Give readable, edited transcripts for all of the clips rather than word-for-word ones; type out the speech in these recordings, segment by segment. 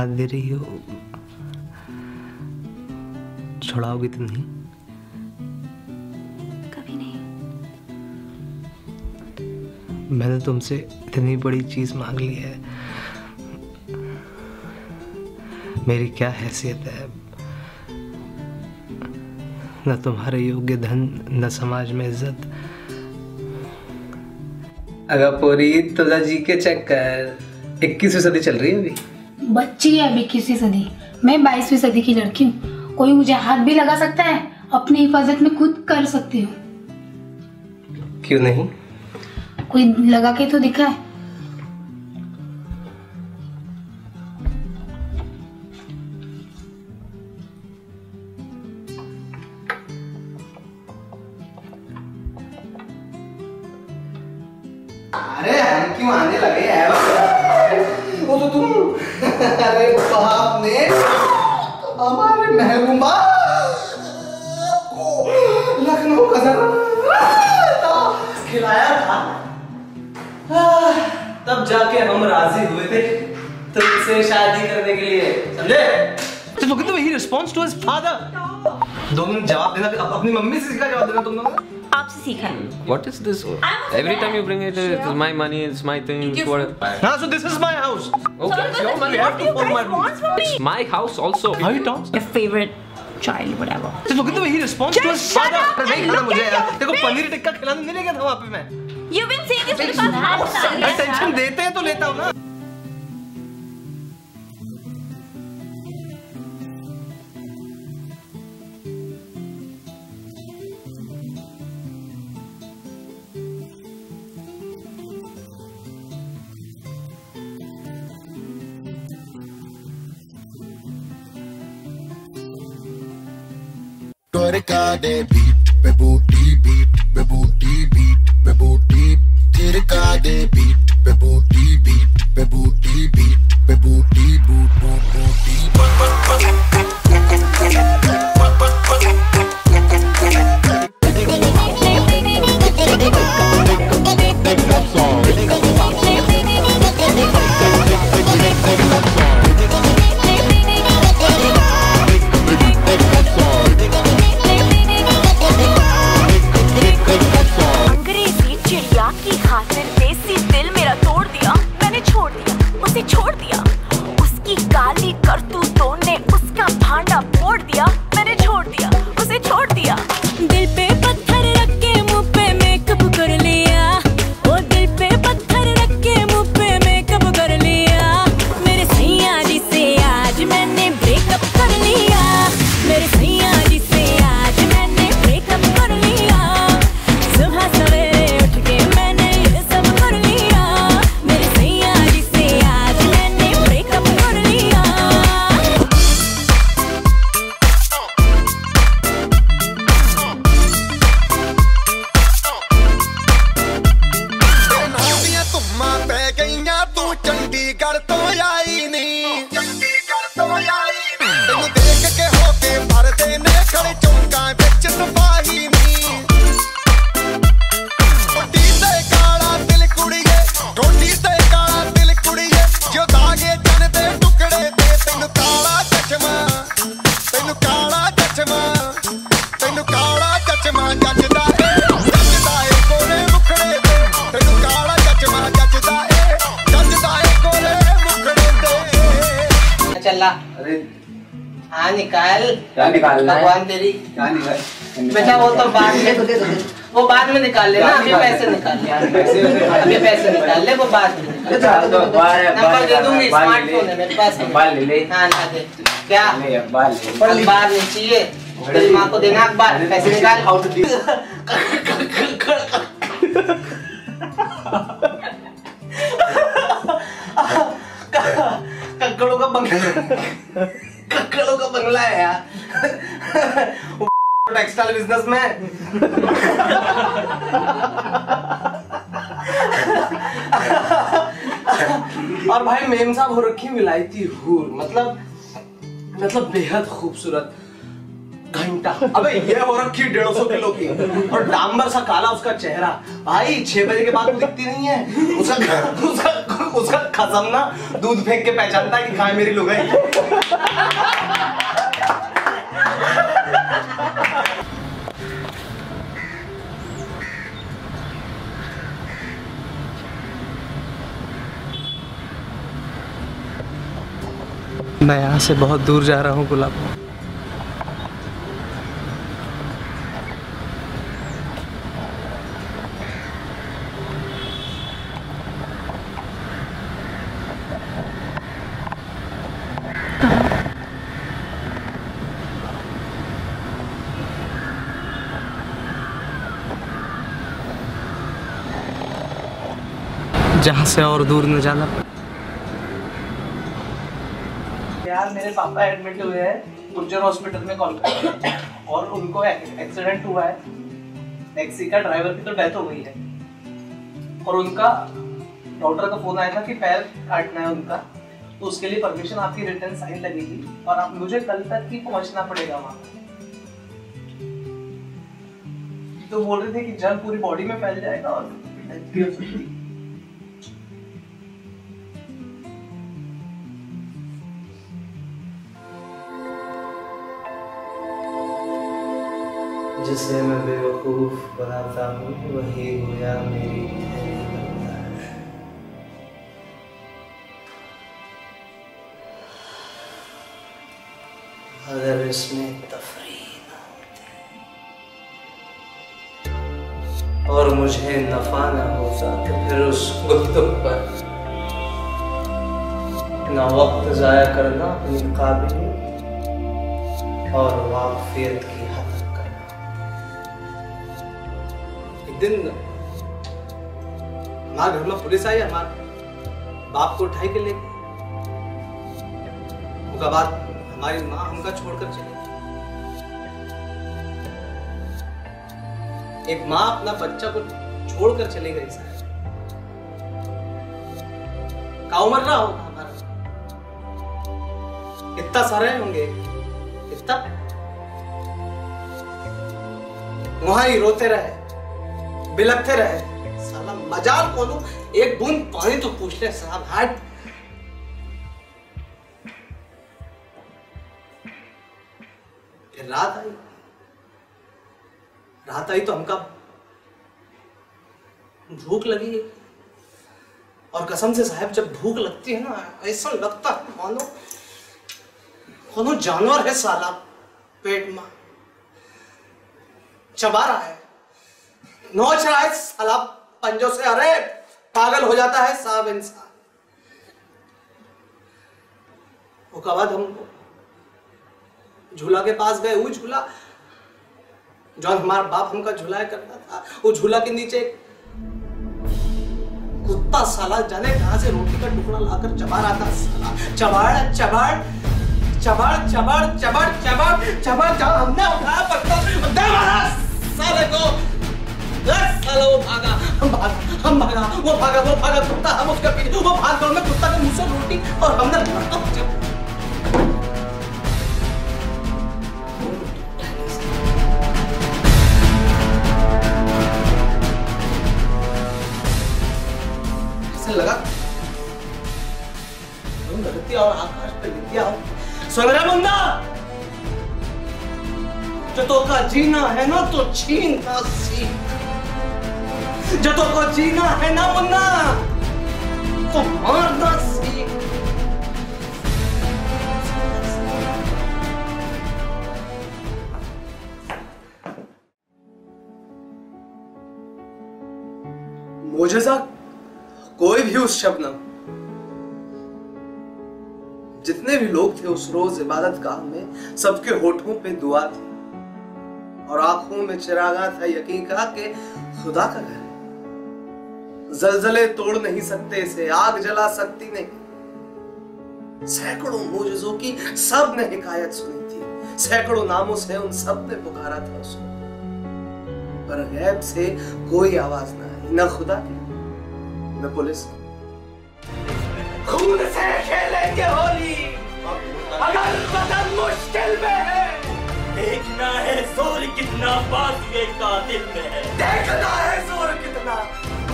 हाथ दे रही हो, छुड़ाओगी तो नहीं? कभी नहीं। मैंने तुमसे इतनी बड़ी चीज मांग ली है, मेरी क्या हैसियत है? न तुम्हारे योग्य धन, न समाज में इज्जत। अगर पूरी तुझा जी के चेक कर, 21वीं सदी चल रही है अभी। बच्ची है अभी 21वीं सदी, मैं 22वीं सदी की लड़की हूँ। कोई मुझे हाथ भी लगा सकता है, अपनी हिफाजत में खुद कर सकती हूँ। क्यों नहीं? कोई लगा के तो दिखाए। अरे हम क्यों आने लगे हैं? वो तो तुम अरे बाप ने हमारे महबूबा को लखनऊ का खिलाया था, तब जाके हम राजी हुए थे तुमसे शादी करने के लिए, समझे? तो look at the way he responds to his father. 2 minute जवाब देना, अपनी मम्मी से सीखा जवाब देना तुम लोगों ने? आपसे सीखा है। What is this? Every time you bring it, it's my money, it's my thing. हाँ, so this is my house. Okay, it's your money. You have to follow my rules. It's my house also. How you talk? Your favorite child, whatever. Just look at the way he responds to his father. नहीं खाना मुझे यार। देखो पनीर टिक्का खिलाने नहीं ले गया था वहाँ पे मैं। You've been saying this for the past half an hour. Tension देते हैं तो लेता हूँ ना। Tirka de beat, be booty beat, be booty beat, be booty. Tirka de beat, be booty beat, be booty beat, be booty boot boot booty. छोड़ दिया उसकी काली करतूतों ने, उसका भांडा फोड़ दिया, मैंने छोड़ दिया उसे, छोड़ दिया। दिल पे पत्थर रख के मुंह पे मेकअप कर लिया, वो दिल पे पत्थर रख के मुंह पे मेकअप कर लिया। मेरे सैया जी से आज मैंने ब्रेकअप कर लिया, मेरे सैया जी से आज मैंने ब्रेकअप कर लिया। सुबह सवेरे उठ के मैंने ये सब कर लिया, मेरे सैया जी से आज मैंने ब्रेकअप कर लिया। तुम्हां पै गईयां, तू चंडीगढ़ तो आई नहीं, चंडीगढ़ तो आई नहीं। तेनू देख के होके भरदे ने खड़े चौंकां विच सिपाही नी। टोटी ते काला दिल कुड़िए, टोटी ते काला दिल कुड़िए, जो दागे जन दे टुकड़े दे। तेनू काला चश्मा, तेनू काला चश्मा, तेनू काला चश्मा जचदा ए, जचदा ए कोरे मुखड़े दे। तेनू काला चश्मा जचदा ए कोरे मुखड़े दे। चला। अरे हाँ निकाल। क्या निकालना है? भगवान तेरी। क्या निकाल? बेटा वो तो बाद में, वो बाद में निकाल लेना, अभी पैसे निकाल ले। अभी पैसे निकाल ले, वो बाद में। नंबर दे दूंगी, स्मार्टफोन है मेरे पास। बाल ले ले। हाँ ना दे। क्या? बाल ले। बाल नहीं चाहिए, तेरी माँ को देना अखबार। पैसे निकाल। How to deal. कक्कड़ों का बंगला, कक्कड़ों का बंगला है यार। टेक्सटाइल बिजनेस में। और भाई मेम साहब हो रखी विलायती हूर, मतलब बेहद खूबसूरत। घंटा। अबे ये हो रखी 150 किलो की और डांबर सा काला उसका चेहरा। भाई 6 बजे के बाद वो दिखती नहीं है। उसका खसम ना दूध फेंक के पहचानता है कि कहाँ है मेरी लुगाई। मैं यहाँ से बहुत दूर जा रहा हूँ गुलाब। जहाँ से और दूर न जाना पड़े। यार मेरे पापा एडमिट हुए हैं गुर्जर हॉस्पिटल में कोलकाता और उनको एक्सीडेंट हुआ है। टैक्सी का ड्राइवर की तो डेथ हो गई है और उनका डॉक्टर का फोन आया था कि पैर काटना है उनका, तो उसके लिए परमिशन आपकी रिटर्न साइन लगेगी और आप मुझे कल तक ही पहुंचना पड़ेगा वहां। तो बोल रहे थे कि जल पूरी बॉडी में फैल जाएगा और डेथ भी हो सकती है। जिसे मैं बेवकूफ बनाता हूँ वही गोया मेरी बनता है। अगर इसमें तफरीह न होती और मुझे नफा न होता तो फिर उस गुफ्तगू पर ना वक्त जाया करना अपनी काबिलियत और वाकफियत की दिन हमारे घर में पुलिस आई, हमारे बाप को उठाई के लेके। उसके बाद हमारी माँ हमका छोड़कर चली। एक माँ अपना बच्चा को छोड़कर चली गई। साहब का उम्र रहा होगा हमारा, इतना सारे होंगे, इतना वहां ही रोते रहे, बिलखते रहे। साला मजाल खोलूं एक बूंद पानी तो पूछ ले साहब। हट। फिर रात आई तो हमका भूख लगी और कसम से साहब जब भूख लगती है ना ऐसा लगता है मानो जानवर है साला पेट में चबा रहा है, नोच रहा है साला पंजों से। अरे पागल हो जाता है साहब इंसान। उसके बाद हम झूला के पास गए। वो झूला जो हमारा बाप हमका झूलाया करता था, वो झूला के नीचे कुत्ता साला जाने कहां से रोटी का टुकड़ा लाकर चबा रहा था साला। चबाड़ चबाड़ चबाड़ चबाड़ चबाड़ चबाड़ चबाड़ जब हमने उठाया पत्थर दे मारा साले को। साला वो भागा, हम भागा, वो भागा कुत्ता, हम उसके पीछे। वो भाग दौड़ में कुत्ता के मुंह से रोटी और हमने ऐसे लगा धरती और आकाश पे विद्या हो। सुन रहे मुन्ना, जो तो का जीना है ना तो छीन का सीख। जो तो को जीना है ना मुन्ना तो मारना सीख। मोजेज़ा कोई भी उस शबनम, जितने भी लोग थे उस रोज इबादत गाह में, सबके होठों पे दुआ थी और आंखों में चिरागा था यकीन का कि खुदा का घर है। जलजले तोड़ नहीं सकते इसे, आग जला सकती नहीं। सैकड़ों मोजज़ों की सब ने हिकायत सुनी थी, सैकड़ों नामों से उन सब ने पुकारा था उसको, पर गैब से कोई आवाज ना आई, न खुदा की न पुलिस। खून से खेलेंगे होली, अगर बदन मुश्किल में है देखना तमन्ना बाजुए कातिल में है। देखना है जोर कितना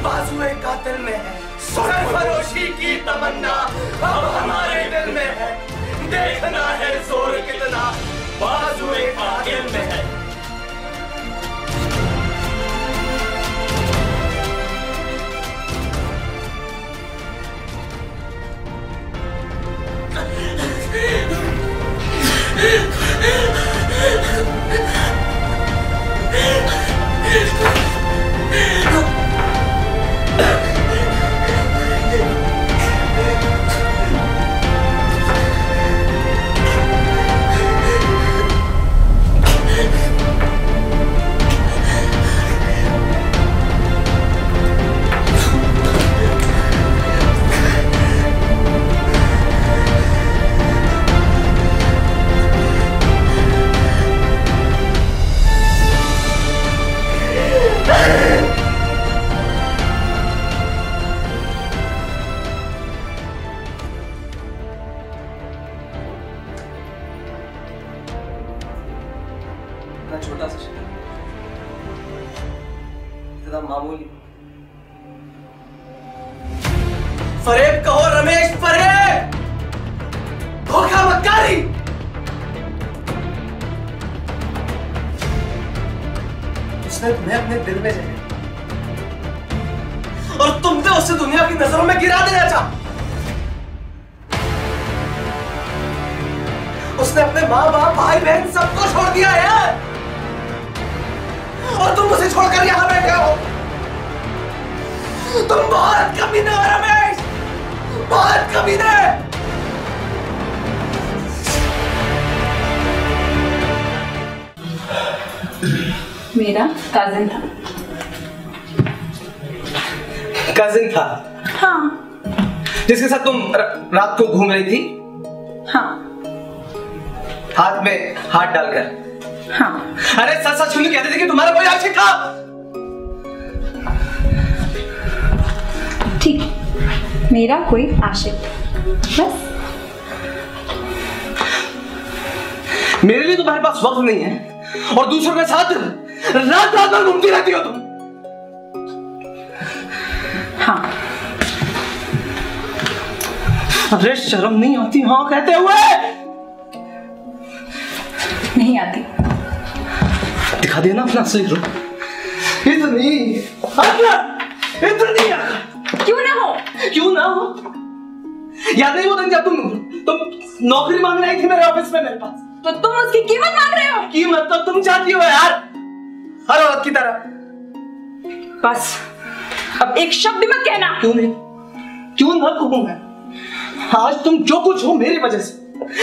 बाजुए कातिल में है। सरफरोशी की तमन्ना अब हमारे दिल में है। देखना है जोर कितना बाजुए कातिल में है। छोटा सा शहर, इतना मामूली। फरेब कहो रमेश, फरेब, धोखा मक्कारी। उसने तुम्हें अपने दिल में जगह और तुमने उसे दुनिया की नजरों में गिरा देना चाहा। उसने अपने माँ बाप भाई बहन सबको छोड़ दिया यार, और तुम उसे छोड़कर यहां बैठे हो। तुम बहुत कमीने हो रमेश, बहुत कमीने। मेरा कजिन था। कजिन था? हाँ। जिसके साथ तुम रात को घूम रही थी? हाँ। हाथ में हाथ डालकर? हाँ। अरे सच सच क्यों कहते थे कि तुम्हारा कोई आशिक था? ठीक, मेरा कोई आशिक बस। मेरे लिए तुम्हारे पास वक्त नहीं है और दूसरों के साथ रात रात भर घूमती रहती हो तुम। हाँ। अरे शर्म नहीं आती हाँ कहते हुए? नहीं आती। दिखा देना अपना असली रूप। इतनी क्यों ना हो? क्यों ना हो? याद नहीं वो दिन जब तुम नौकरी मांगने आई थी मेरे ऑफिस में मेरे पास? तो तुम उसकी कीमत मांग रहे हो? कीमत तो तुम चाहती हो यार, हर औरत की तरह। बस अब एक शब्द मत कहना। क्यों नहीं? क्यों ना कहूं मैं? आज तुम जो कुछ हो मेरी वजह से,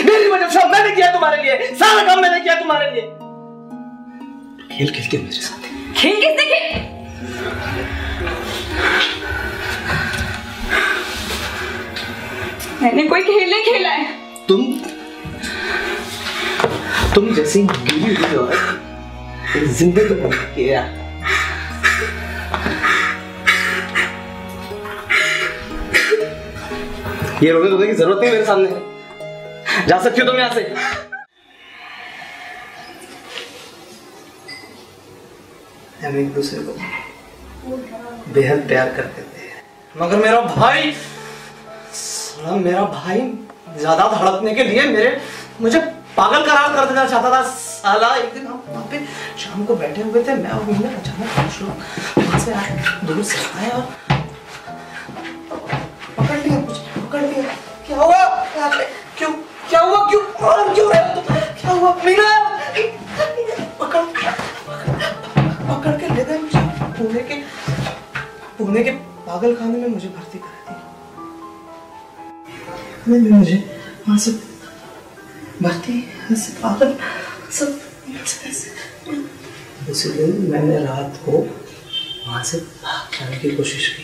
मेरी वजह से। मैंने किया तुम्हारे लिए, सारा काम मैंने किया तुम्हारे लिए। खेल खेल के मेरे साथ। खेल किसने खेल? मैंने कोई खेल नहीं खेला है। तुम जैसी गिरी हुई औरत जिंदगी में किया। ये रोने धोने की जरूरत नहीं मेरे सामने। जा सकती हो तुम यहां से। हम एक दूसरे को बेहद प्यार करते थे, मगर मेरा भाई ज्यादा धड़कने के लिए मुझे पागल करार कर देना चाहता था साला। एक दिन हम वहां पे शाम को बैठे हुए थे, मैं और घूमने अचानक कुछ लोग वहां से आए, दूर से आए और पकड़ लिया मुझे, पकड़ लिया। क्या हुआ? क्यों? क्या हुआ? क्यों? और क्यों है? क्या हुआ? मीना पकड़ के ले गए मुझे पुणे के पागल खाने में मुझे भर्ती कर दिया। मुझे वहां से भर्ती से पागल सब उसी दिन मैंने रात को वहां से भाग जाने की कोशिश की।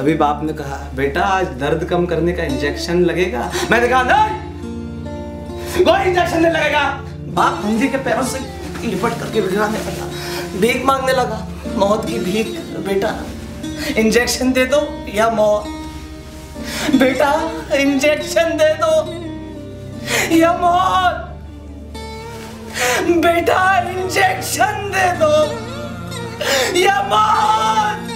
तभी बाप ने कहा बेटा आज दर्द कम करने का इंजेक्शन लगेगा। मैंने कहा नहीं, कोई इंजेक्शन नहीं लगेगा। बाप फंदी के पैरों से लिपट करके गिराने लगा, भीख मांगने लगा, मौत की भीख। बेटा इंजेक्शन दे दो या मौत, बेटा इंजेक्शन दे दो या मौत, बेटा इंजेक्शन दे दो या मौत।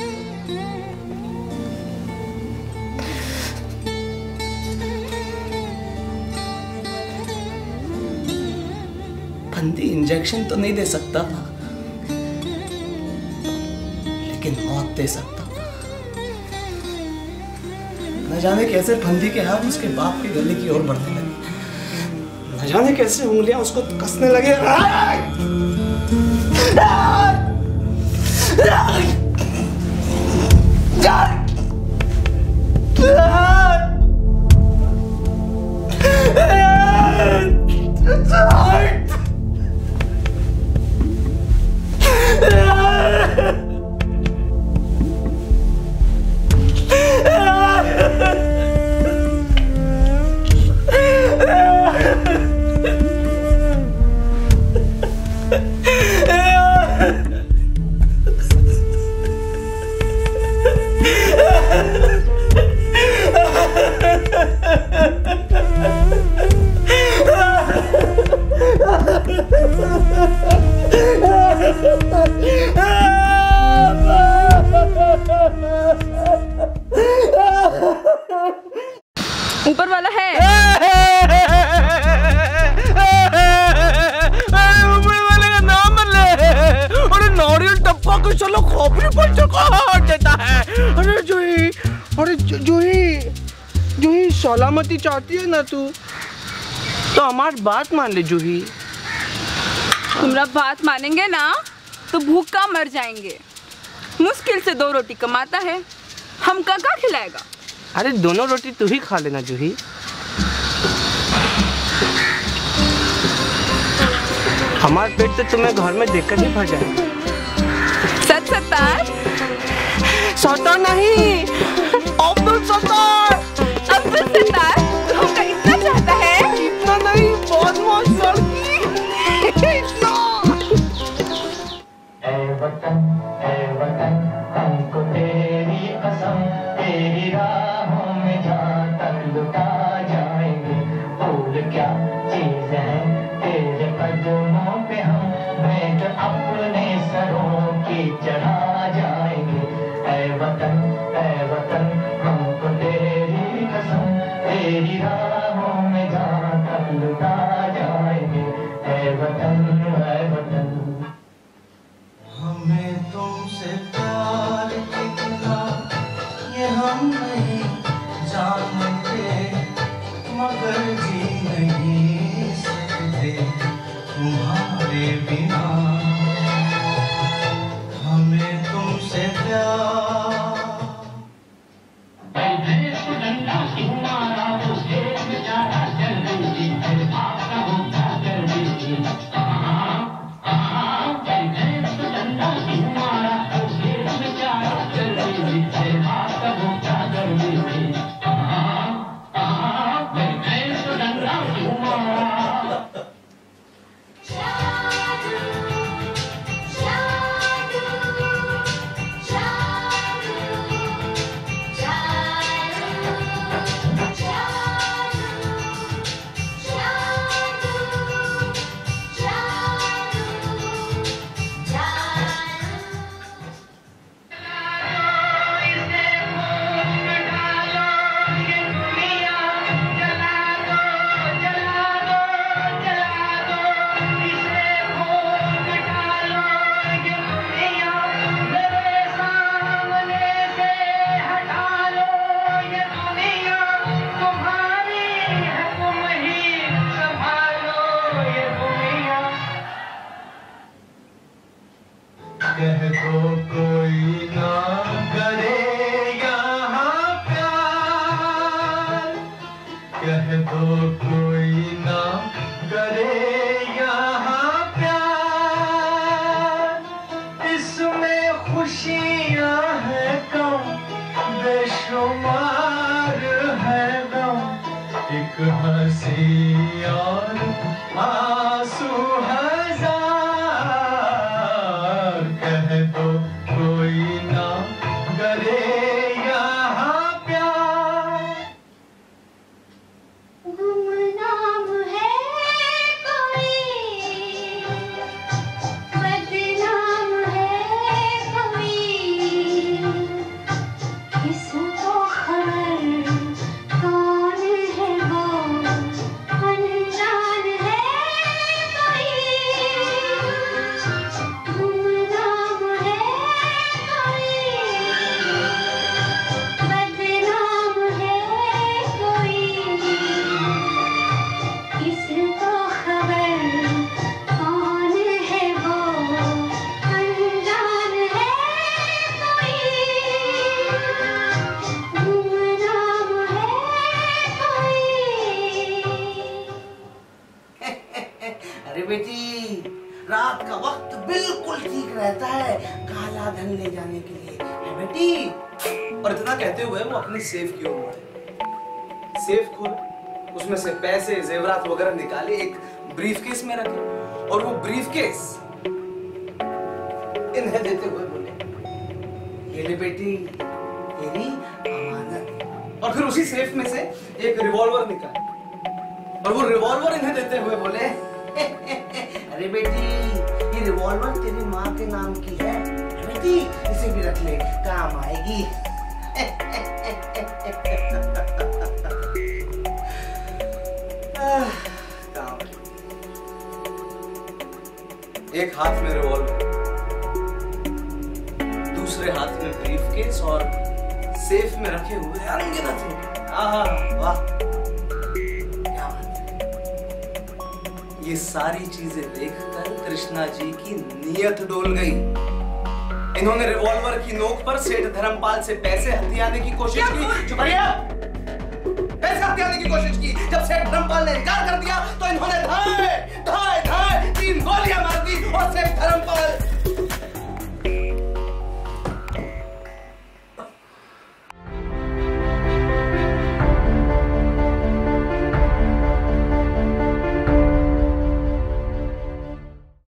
फंदी इंजेक्शन तो नहीं दे सकता था, लेकिन मौत दे सकता था। न जाने कैसे फंदी के हाथ उसके बाप के गले की ओर बढ़ने लगे, न जाने कैसे उंगलियां उसको कसने लगे। ऊपर वाला है। ऊपर वाले का नाम ले। अरे नारियल टप्पा को चलो खोपड़ी पर चढ़ा देता है। अरे जूही, अरे जूही सलामती चाहती है ना तू, तो हमारी बात मान ले जूही। तुम्हारा बात मानेंगे ना तो भूखा मर जाएंगे। मुश्किल से 2 रोटी कमाता है, हम का खिलाएगा। अरे दोनों रोटी तू ही खा लेना जूही। हमारा पेट तो तुम्हें घर में देखकर ही भर जाएगा। सच सत्तार? सत्तार नहीं, अब्दुल सत्तार। अब्दुल सत्तार तुमका इतना चाहता है? इतना नहीं, बहुत बहुत लड़की। इतना। ऐ वतन हमको तेरी कसम, तेरी राहों में जहाँ तक लुटा जाएंगे। फूल क्या चीज है तेरे कदमों पे, हम भेंट अपने सरों की चढ़ा जाएंगे। ऐ वतन हमको तेरी कसम, तेरी राहों में जहाँ तक लुटा जाएंगे। ऐ वतन हमें तुमसे प्यार कितना ये हम नहीं जानते, मगर जी नहीं सकते तुम्हारे बिना। हमें तुमसे प्यार कह दो कोई ना करे यहाँ प्यार, कह दो कोई ना करे यहाँ प्यार। इसमें खुशियाँ हैं कम बेशुमार। बिल्कुल ठीक रहता है काला धन ले जाने के लिए, है बेटी? और इतना कहते हुए वो अपने सेफ की ओर बढ़े। सेफ खोले, उसमें से पैसे जेवरात वगैरह निकाले, एक ब्रीफकेस में रखे और वो ब्रीफकेस इन्हें देते हुए बोले, ये ले बेटी तेरी अमानत। और फिर उसी सेफ में से एक रिवॉल्वर निकाले और वो रिवॉल्वर इन्हें देते हुए बोले, अरे बेटी ये रिवॉल्वर तेरी माँ के नाम की है बेटी, इसे भी रख ले, काम आएगी। एक हाथ में रिवॉल्वर, दूसरे हाथ में ब्रीफकेस और सेफ में रखे हुए अनगिनत रुपए। वाह क्या बात है। ये सारी चीजें देखकर कृष्णा जी की नीयत डोल गई। इन्होंने रिवॉल्वर की नोक पर सेठ धर्मपाल से पैसे हथियाने की कोशिश की। चुप रहिए, पैसे हथियाने की कोशिश की। जब सेठ धर्मपाल ने इनकार कर दिया तो इन्होंने धाए